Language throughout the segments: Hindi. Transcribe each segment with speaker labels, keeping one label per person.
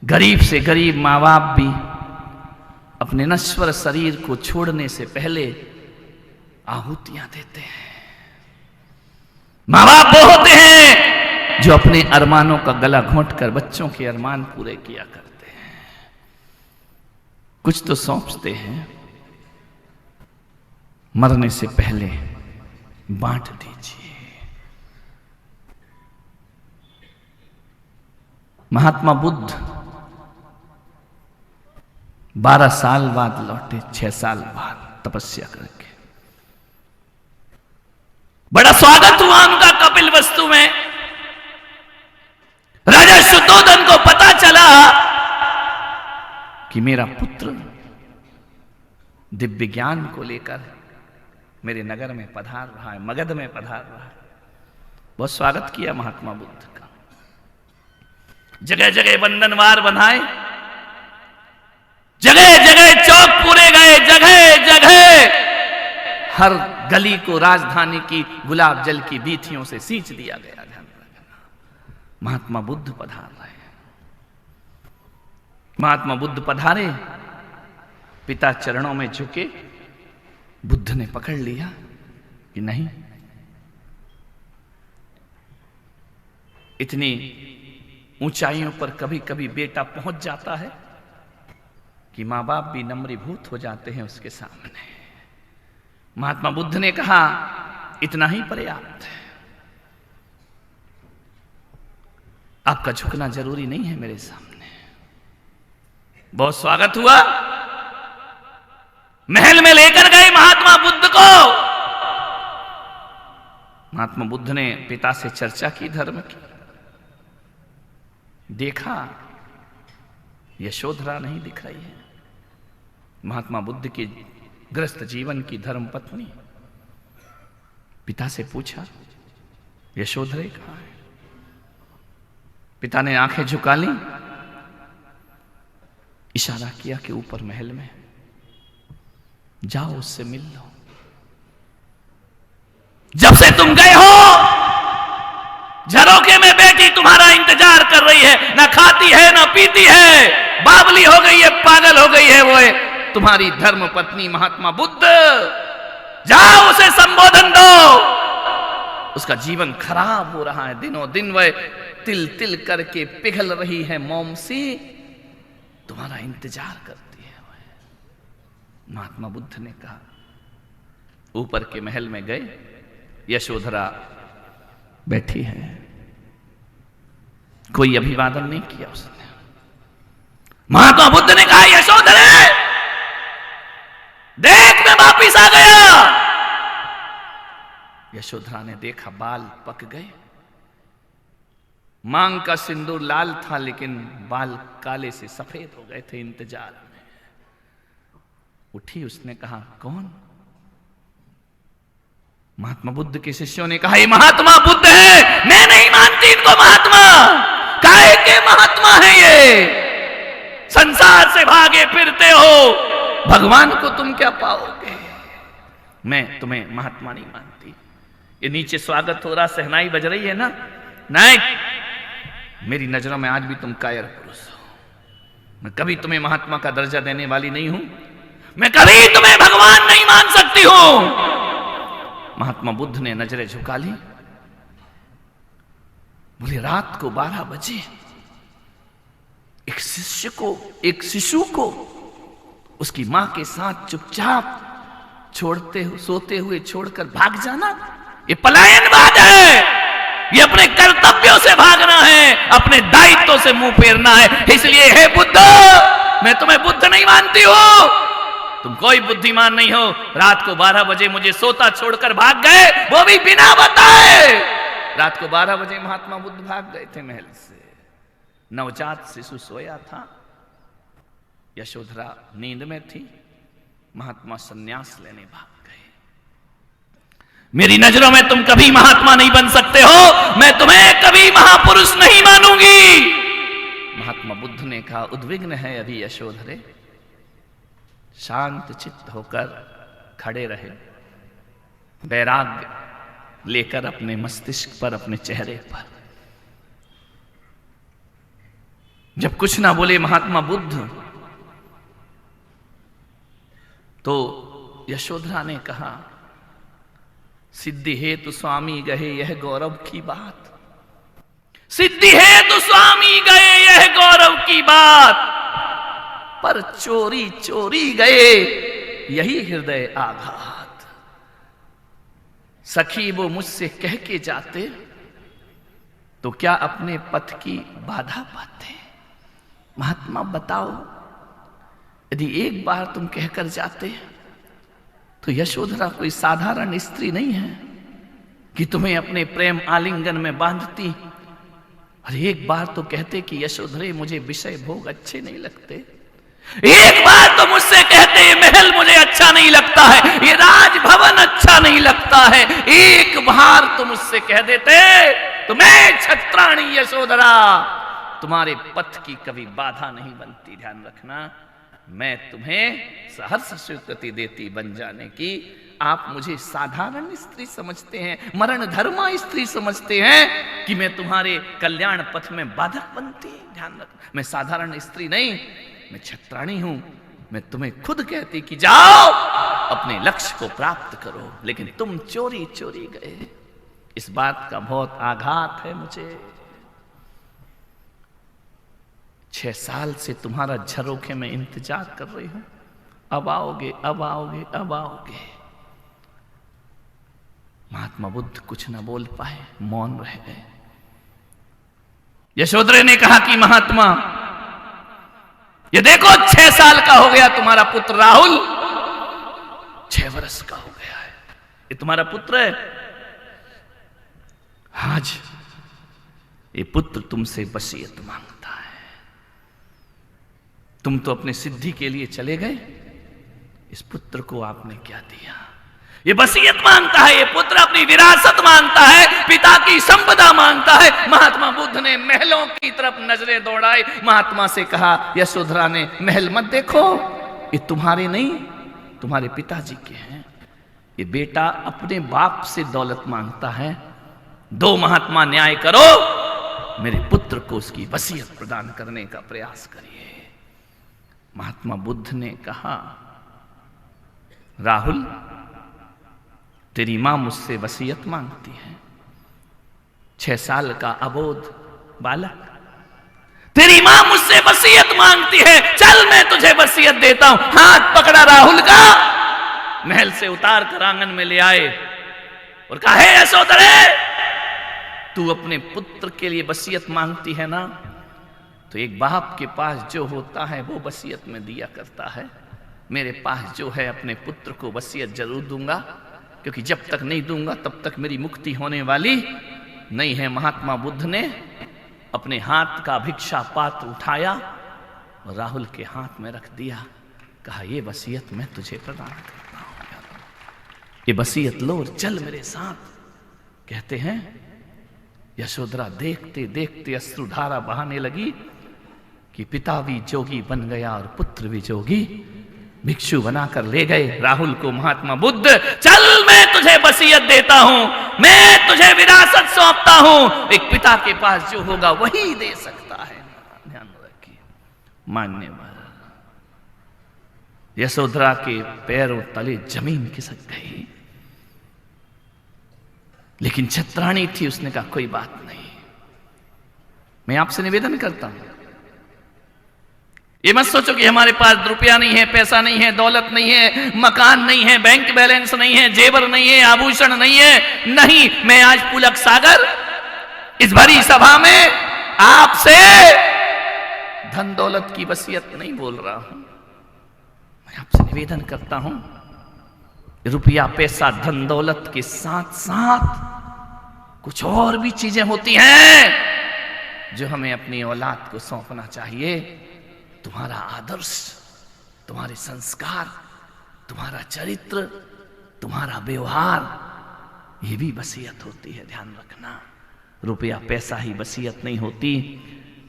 Speaker 1: गरीब से गरीब माँ बाप भी अपने नश्वर शरीर को छोड़ने से पहले आहुतियां देते हैं। माँ बाप वो होते हैं जो अपने अरमानों का गला घोंट कर बच्चों के अरमान पूरे किया करते हैं। कुछ तो सौंपते हैं, मरने से पहले बांट दीजिए। महात्मा बुद्ध 12 साल बाद लौटे, 6 साल बाद तपस्या करके। बड़ा स्वागत हुआ उनका कपिल वस्तु में। राजा शुद्धोधन को पता चला कि मेरा पुत्र दिव्य ज्ञान को लेकर मेरे नगर में पधार रहा है, मगध में पधार रहा है। बहुत स्वागत किया महात्मा बुद्ध का। जगह जगह बंधनवार बंधाए, जगह जगह चौक पूरे गए, जगह जगह हर गली को राजधानी की गुलाब जल की बीथियों से सींच दिया गया। ध्यान रखना, महात्मा बुद्ध पधार रहे हैं। महात्मा बुद्ध पधारे, पिता चरणों में झुके। बुद्ध ने पकड़ लिया कि नहीं, इतनी ऊंचाइयों पर कभी कभी बेटा पहुंच जाता है कि मां बाप भी नम्रीभूत हो जाते हैं उसके सामने। महात्मा बुद्ध ने कहा इतना ही पर्याप्त है, आपका झुकना जरूरी नहीं है मेरे सामने। बहुत स्वागत हुआ, महल में लेकर गए महात्मा बुद्ध को। महात्मा बुद्ध ने पिता से चर्चा की, धर्म की। देखा यशोधरा नहीं दिख रही है, महात्मा बुद्ध की ग्रस्त जीवन की धर्म पत्नी। पिता से पूछा यशोधरा कहां है? पिता ने आंखें झुका ली, इशारा किया कि ऊपर महल में, जाओ उससे मिल लो। जब से तुम गए हो झरोखे में बेटी तुम्हारा इंतजार कर रही है, ना खाती है ना पीती है, बावली हो गई है, पागल हो गई है वो है तुम्हारी धर्म पत्नी महात्मा बुद्ध। जाओ उसे संबोधन दो। उसका जीवन खराब हो रहा है, दिनों दिन वह तिल तिल करके पिघल रही है मोम से, तुम्हारा इंतजार करती है वह। महात्मा बुद्ध ने कहा, ऊपर के महल में गए, यशोधरा बैठी है, कोई अभिवादन नहीं किया उसने। महात्मा बुद्ध ने कहा यशोधरा देख मैं वापिस आ गया। यशोधरा ने देखा बाल पक गए, मांग का सिंदूर लाल था लेकिन बाल काले से सफेद हो गए थे इंतजार में। उठी, उसने कहा कौन? महात्मा बुद्ध के शिष्यों ने कहा ये महात्मा बुद्ध है, मैं नहीं मानती इनको महात्मा। काहे के महात्मा है ये? संसार से भागे फिरते हो, भगवान को तुम क्या पाओगे? मैं तुम्हें महात्मा नहीं मानती। ये नीचे स्वागत हो रहा, सहनाई बज रही है ना, नहीं, मेरी नजरों में आज भी तुम कायर पुरुष हो। मैं कभी तुम्हें महात्मा का दर्जा देने वाली नहीं हूं, मैं कभी तुम्हें भगवान नहीं मान सकती हूं। महात्मा बुद्ध ने नजरें झुका ली, बोले रात को 12 बजे एक शिशु को उसकी मां के साथ चुपचाप सोते हुए छोड़कर भाग जाना, ये पलायनवाद है। ये अपने कर्तव्यों से भागना है, अपने दायित्वों से मुंह फेरना है। इसलिए हे बुद्ध, मैं तुम्हें बुद्ध नहीं मानती हूं, तुम कोई बुद्धिमान नहीं हो। रात को 12 बजे मुझे सोता छोड़कर भाग गए, वो भी बिना बताए। रात को 12 बजे महात्मा बुद्ध भाग गए थे महल से। नवजात शिशु सोया था, यशोधरा नींद में थी, महात्मा संन्यास लेने भाग गए। मेरी नजरों में तुम कभी महात्मा नहीं बन सकते हो, मैं तुम्हें कभी महापुरुष नहीं मानूंगी। महात्मा बुद्ध ने कहा उद्विग्न है अभी यशोधरे, शांत चित्त होकर खड़े रहे, वैराग्य लेकर अपने मस्तिष्क पर, अपने चेहरे पर। जब कुछ ना बोले महात्मा बुद्ध, तो यशोधरा ने कहा, सिद्धि हेतु स्वामी गए यह गौरव की बात, सिद्धि हेतु स्वामी गए यह गौरव की बात, पर चोरी चोरी गए यही हृदय आघात। सखी वो मुझसे कह के जाते तो क्या अपने पथ की बाधा पाते? महात्मा बताओ, यदि एक बार तुम कहकर जाते तो यशोधरा कोई साधारण स्त्री नहीं है कि तुम्हें अपने प्रेम आलिंगन में बांधती। और एक बार तो कहते कि यशोधरे मुझे विषय भोग अच्छे नहीं लगते, एक बार तो मुझसे कहते ये महल मुझे अच्छा नहीं लगता है, ये राजभवन अच्छा नहीं लगता है। एक बार तो मुझसे कह देते तो मैं छत्राणी यशोधरा तुम्हारे पथ की कभी बाधा नहीं बनती। ध्यान रखना, मैं तुम्हें सहर्ष स्वीकृति देती बन जाने की। आप मुझे साधारण स्त्री समझते हैं, मरण धर्मा स्त्री समझते हैं कि मैं तुम्हारे कल्याण पथ में बाधक बनती। ध्यान रख, मैं साधारण स्त्री नहीं, मैं छत्राणी हूं। मैं तुम्हें खुद कहती कि जाओ अपने लक्ष्य को प्राप्त करो, लेकिन तुम चोरी चोरी गए। इस बात का बहुत आघात है मुझे। 6 साल से तुम्हारा झरोखे में इंतजार कर रही हूं, अब आओगे अब आओगे अब आओगे। महात्मा बुद्ध कुछ न बोल पाए, मौन रह गए। यशोधरा ने कहा कि महात्मा ये देखो 6 साल का हो गया तुम्हारा पुत्र राहुल, 6 वर्ष का हो गया है, ये तुम्हारा पुत्र है। आज ये पुत्र तुमसे वसीयत मांगता है। तुम तो अपने सिद्धि के लिए चले गए, इस पुत्र को आपने क्या दिया? ये वसीयत मांगता है, ये पुत्र अपनी विरासत मांगता है, पिता की संपदा मांगता है। महात्मा बुद्ध ने महलों की तरफ नजरें दौड़ाई। महात्मा से कहा, यशोधरा ने, महल मत देखो, ये तुम्हारे नहीं, तुम्हारे पिताजी के हैं। ये बेटा अपने बाप से दौलत मांगता है। दो महात्मा न्याय करो, मेरे पुत्र को उसकी वसीयत प्रदान करने का प्रयास करिए। महात्मा बुद्ध ने कहा, राहुल तेरी मां मुझसे वसीयत मांगती है, 6 साल का अबोध बालक, तेरी मां मुझसे वसीयत मांगती है, चल मैं तुझे वसीयत देता हूं। हाथ पकड़ा राहुल का, महल से उतार कर आंगन में ले आए और कहा, हे यशोधरे, तू अपने पुत्र के लिए वसीयत मांगती है ना, तो एक बाप के पास जो होता है वो वसीयत में दिया करता है। मेरे पास जो है अपने पुत्र को वसीयत जरूर दूंगा, क्योंकि जब तक नहीं दूंगा तब तक मेरी मुक्ति होने वाली नहीं है। महात्मा बुद्ध ने अपने हाथ का भिक्षा पात्र उठाया और राहुल के हाथ में रख दिया। कहा, ये वसीयत मैं तुझे प्रदान करता हूं, ये वसीयत लो और चल मेरे साथ। कहते हैं यशोधरा देखते देखते अश्रुधारा बहाने लगी कि पिता भी जोगी बन गया और पुत्र भी जोगी। भिक्षु बनाकर ले गए राहुल को महात्मा बुद्ध। चल मैं तुझे वसीयत देता हूं, मैं तुझे विरासत सौंपता हूं। एक पिता के पास जो होगा वही दे सकता है। ध्यान रखिए, मान्यवर। यशोधरा के पैरों तले जमीन खिसक गई, लेकिन छत्राणी थी, उसने कहा कोई बात नहीं। मैं आपसे निवेदन करता हूं, ये मत सोचो कि हमारे पास रुपया नहीं है, पैसा नहीं है, दौलत नहीं है, मकान नहीं है, बैंक बैलेंस नहीं है, जेवर नहीं है, आभूषण नहीं है। नहीं, मैं आज पुलक सागर इस भरी सभा में आपसे धन दौलत की वसीयत नहीं बोल रहा हूं। मैं आपसे निवेदन करता हूं, रुपया पैसा धन दौलत के साथ साथ कुछ और भी चीजें होती हैं जो हमें अपनी औलाद को सौंपना चाहिए। तुम्हारा आदर्श, तुम्हारे संस्कार, तुम्हारा चरित्र, तुम्हारा व्यवहार, ये भी वसीयत होती है। ध्यान रखना, रुपया पैसा ही वसीयत नहीं होती।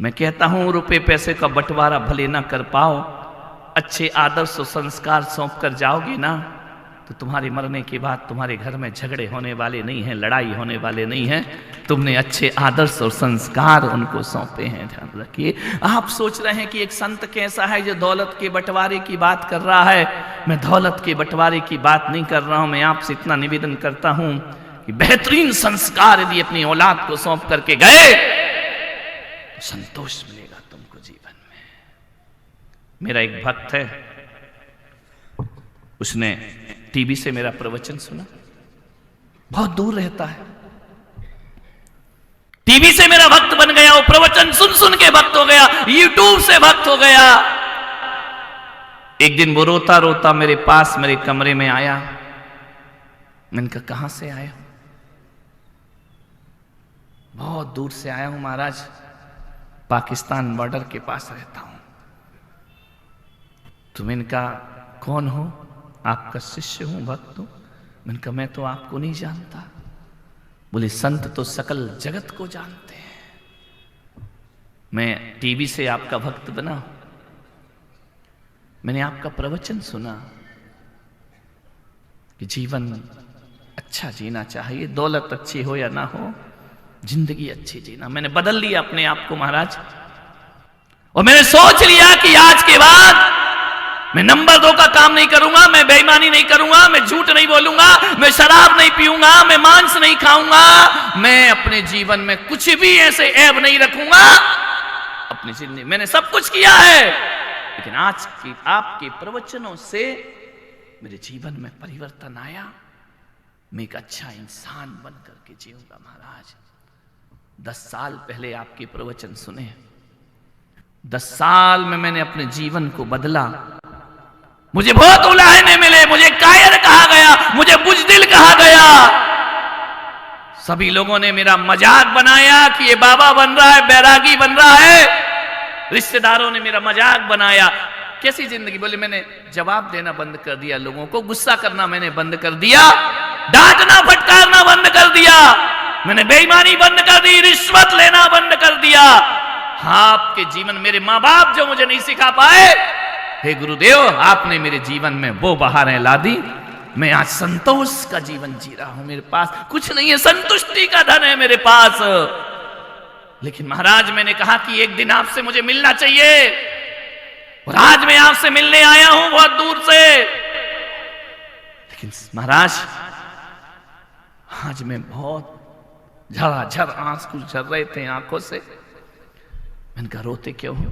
Speaker 1: मैं कहता हूं, रुपये पैसे का बंटवारा भले ना कर पाओ, अच्छे आदर्श और संस्कार सौंप कर जाओगे ना, तो तुम्हारे मरने के बाद तुम्हारे घर में झगड़े होने वाले नहीं हैं, लड़ाई होने वाले नहीं हैं। तुमने अच्छे आदर्श और संस्कार उनको सौंपे हैं, ध्यान रखिए। आप सोच रहे हैं कि एक संत कैसा है जो दौलत के बंटवारे की बात कर रहा है। मैं दौलत के बंटवारे की बात नहीं कर रहा हूं। मैं आपसे इतना निवेदन करता हूं कि बेहतरीन संस्कार यदि अपनी औलाद को सौंप करके गए तो संतोष मिलेगा तुमको जीवन में। मेरा एक भक्त है, उसने टीवी से मेरा प्रवचन सुना, बहुत दूर रहता है, टीवी से मेरा भक्त बन गया, वो प्रवचन सुन सुन के भक्त हो गया, यूट्यूब से भक्त हो गया। एक दिन वो रोता रोता मेरे पास मेरे कमरे में आया। मैंने कहा कहां से आया? बहुत दूर से आया हूं महाराज, पाकिस्तान बॉर्डर के पास रहता हूं। तुम इनका कौन हो? आपका शिष्य हूं, भक्त हूं। मैंने कहा मैं तो आपको नहीं जानता। बोले संत तो सकल जगत को जानते हैं। मैं टीवी से आपका भक्त बना, मैंने आपका प्रवचन सुना कि जीवन अच्छा जीना चाहिए, दौलत अच्छी हो या ना हो, जिंदगी अच्छी जीना। मैंने बदल लिया अपने आप को महाराज, और मैंने सोच लिया कि आज के बाद मैं नंबर 2 का काम नहीं करूंगा, मैं बेईमानी नहीं करूंगा, मैं झूठ नहीं बोलूंगा, मैं शराब नहीं पीऊंगा, मैं मांस नहीं खाऊंगा, मैं अपने जीवन में कुछ भी ऐसे ऐब नहीं रखूंगा अपनी जिंदगी। मैंने सब कुछ किया है, लेकिन आज की आपके प्रवचनों से मेरे जीवन में परिवर्तन आया। मैं एक अच्छा इंसान बन करके जीऊंगा महाराज। 10 साल पहले आपके प्रवचन सुने, 10 साल में मैंने अपने जीवन को बदला। मुझे बहुत उलाहने मिले, मुझे कायर कहा गया, मुझे बुजदिल कहा गया। सभी लोगों ने मेरा मजाक बनाया कि ये बाबा बन रहा है, बैरागी बन रहा है। रिश्तेदारों ने मेरा मजाक बनाया। कैसी जिंदगी? बोले मैंने जवाब देना बंद कर दिया, लोगों को गुस्सा करना मैंने बंद कर दिया, डांटना फटकारना बंद कर दिया, मैंने बेईमानी बंद कर दी, रिश्वत लेना बंद कर दिया। हाँ, आपके जीवन, मेरे माँ बाप जो मुझे नहीं सिखा पाए, हे गुरुदेव आपने मेरे जीवन में वो बहारें ला दी। मैं आज संतोष का जीवन जी रहा हूं। मेरे पास कुछ नहीं है, संतुष्टि का धन है मेरे पास। लेकिन महाराज मैंने कहा कि एक दिन आपसे मुझे मिलना चाहिए, और आज मैं आपसे मिलने आया हूं बहुत दूर से। लेकिन महाराज आज मैं बहुत झराझर आंसू झर रहे थे आंखों से। मैंने कहा रोते क्यों हो?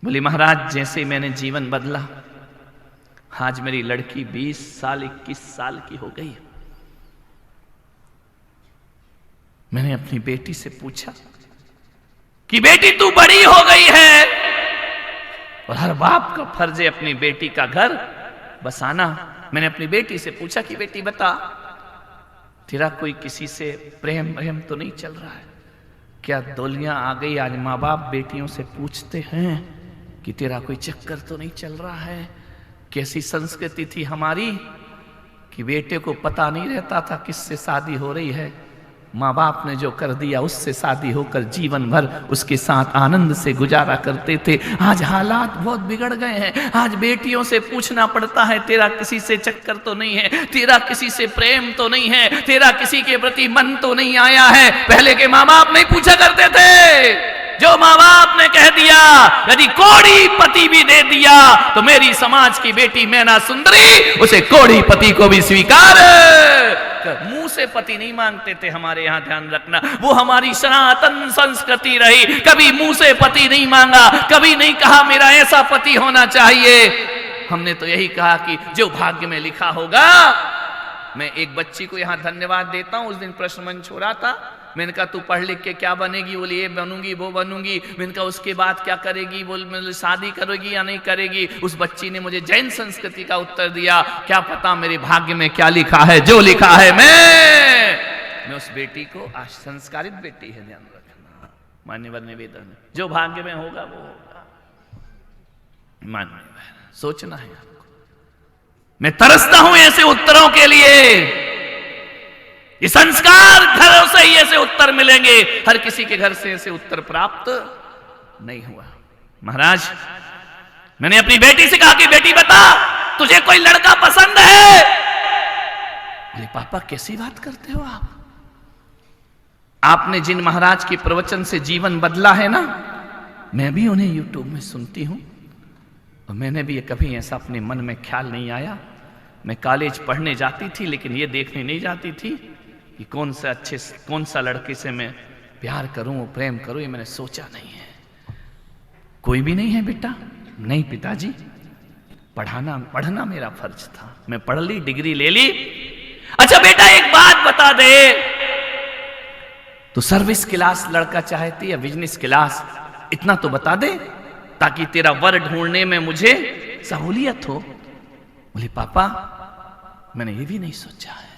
Speaker 1: बोली महाराज जैसे मैंने जीवन बदला, आज मेरी लड़की 20 साल 21 साल की हो गई। मैंने अपनी बेटी से पूछा कि बेटी तू बड़ी हो गई है, और हर बाप का फर्ज है अपनी बेटी का घर बसाना। मैंने अपनी बेटी से पूछा कि बेटी बता, तेरा कोई किसी से प्रेम प्रेम तो नहीं चल रहा है क्या? डोलियां आ गई, आज माँ बाप बेटियों से पूछते हैं कि तेरा कोई चक्कर तो नहीं चल रहा है। कैसी संस्कृति थी हमारी कि बेटे को पता नहीं रहता था किससे शादी हो रही है। माँ बाप ने जो कर दिया उससे शादी होकर जीवन भर उसके साथ आनंद से गुजारा करते थे। आज हालात बहुत बिगड़ गए हैं। आज बेटियों से पूछना पड़ता है तेरा किसी से चक्कर तो नहीं है, तेरा किसी से प्रेम तो नहीं है, तेरा किसी के प्रति मन तो नहीं आया है। पहले के माँ बाप नहीं पूछा करते थे। जो माँ बाप ने कह दिया, यदि कोड़ी पति भी दे दिया तो मेरी समाज की बेटी मैना सुंदरी उसे कोड़ी पति को भी स्वीकार। मुंह से पति नहीं मांगते थे हमारे यहाँ, ध्यान रखना, वो हमारी सनातन संस्कृति रही। कभी मुंह से पति नहीं मांगा, कभी नहीं कहा मेरा ऐसा पति होना चाहिए। हमने तो यही कहा कि जो भाग्य में लिखा होगा। मैं एक बच्ची को यहाँ धन्यवाद देता हूँ। उस दिन प्रश्न मंच हो रहा था, मैंने कहा तू पढ़ लिख के क्या बनेगी? बोली ये बनूंगी वो बनूंगी। मैंने कहा उसके बाद क्या करेगी? बोल शादी करेगी या नहीं करेगी? उस बच्ची ने मुझे जैन संस्कृति का उत्तर दिया। क्या पता मेरे भाग्य में क्या लिखा है? जो लिखा है मैं उस बेटी को, आज संस्कारित बेटी है, ध्यान रखना, मान्यवर निवेदन, जो भाग्य में होगा वो होगा। मान्यवर सोचना है आपको। मैं तरसता हूं ऐसे उत्तरों के लिए। ये संस्कार घरों से ही ऐसे उत्तर मिलेंगे, हर किसी के घर से ऐसे उत्तर प्राप्त नहीं हुआ। महाराज मैंने अपनी बेटी से कहा कि बेटी बता, तुझे कोई लड़का पसंद है? बोले पापा कैसी बात करते हो आप? आपने जिन महाराज के प्रवचन से जीवन बदला है ना, मैं भी उन्हें यूट्यूब में सुनती हूं, और मैंने भी कभी ऐसा अपने मन में ख्याल नहीं आया। मैं कॉलेज पढ़ने जाती थी, लेकिन ये देखने नहीं जाती थी कि कौन सा लड़के से मैं प्यार करूं, प्रेम करूं, ये मैंने सोचा नहीं है। कोई भी नहीं है बेटा? नहीं पिताजी, पढ़ना मेरा फर्ज था, मैं पढ़ ली, डिग्री ले ली। अच्छा बेटा एक बात बता दे, तो सर्विस क्लास लड़का चाहती या बिजनेस क्लास? इतना तो बता दे ताकि तेरा वर ढूंढने में मुझे सहूलियत हो। बोले पापा मैंने ये भी नहीं सोचा है।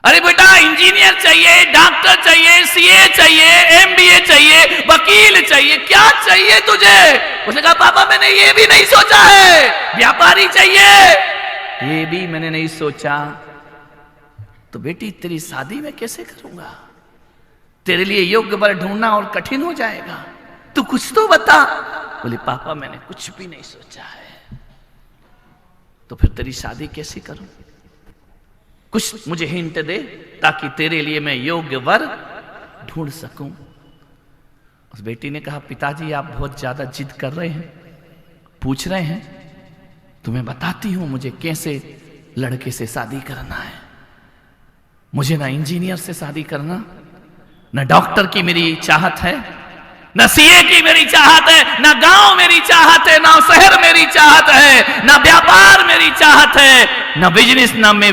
Speaker 1: अरे बेटा इंजीनियर चाहिए, डॉक्टर चाहिए, सीए चाहिए, एमबीए चाहिए, वकील चाहिए, क्या चाहिए तुझे? उसने कहा पापा मैंने ये भी नहीं सोचा है। व्यापारी चाहिए, ये भी मैंने नहीं सोचा। तो बेटी तेरी शादी में कैसे करूंगा? तेरे लिए योग्य वर ढूंढना और कठिन हो जाएगा, तू कुछ तो बता। बोले पापा मैंने कुछ भी नहीं सोचा है। तो फिर तेरी शादी कैसे करूं? कुछ मुझे हिंट दे ताकि तेरे लिए मैं योग्य वर ढूंढ सकूं। उस बेटी ने कहा पिताजी आप बहुत ज्यादा जिद कर रहे हैं, पूछ रहे हैं, तो मैं बताती हूं मुझे कैसे लड़के से शादी करना है। मुझे ना इंजीनियर से शादी करना, न डॉक्टर की मेरी चाहत है, न सीए की मेरी चाहत है, न गांव मेरी चाहत है, न शहर मेरी चाहत है, न व्यापार मेरी चाहत है, न बिजनेस, न में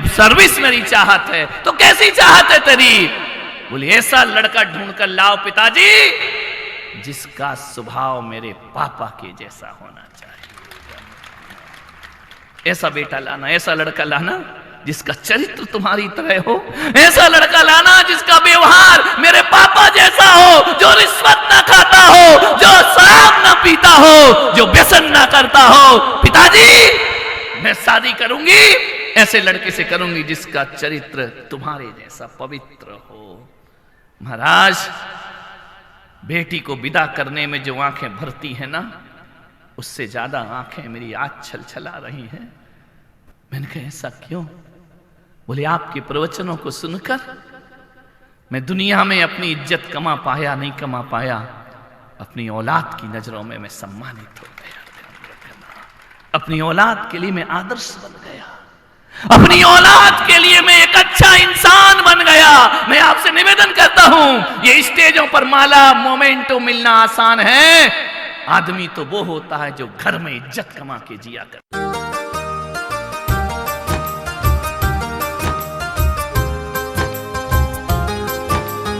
Speaker 1: सर्विस मेरी चाहत है। तो कैसी चाहत है तेरी? बोले ऐसा लड़का ढूंढ कर लाओ पिताजी जिसका स्वभाव मेरे पापा के जैसा होना चाहिए। ऐसा बेटा लाना, ऐसा लड़का लाना जिसका चरित्र तुम्हारी तरह हो, ऐसा लड़का लाना जिसका व्यवहार मेरे पापा जैसा हो, जो रिश्वत ना खाता हो, जो शराब ना पीता हो, जो व्यसन ना करता हो। पिताजी मैं शादी करूंगी, ऐसे लड़के से करूंगी जिसका चरित्र तुम्हारे जैसा पवित्र हो। महाराज बेटी को विदा करने में जो आंखें भरती है ना, उससे ज्यादा आंखें मेरी आज छलछला रही हैं। मैंने कहा ऐसा क्यों? बोले आपके प्रवचनों को सुनकर मैं दुनिया में अपनी इज्जत कमा पाया नहीं कमा पाया, अपनी औलाद की नजरों में मैं सम्मानित हो गया। अपनी औलाद के लिए मैं आदर्श बन गया, अपनी औलाद के लिए मैं एक अच्छा इंसान बन गया। मैं आपसे निवेदन करता हूं, ये स्टेजों पर माला मोमेंटो मिलना आसान है, आदमी तो वो होता है जो घर में इज्जत कमा के जिया करता है।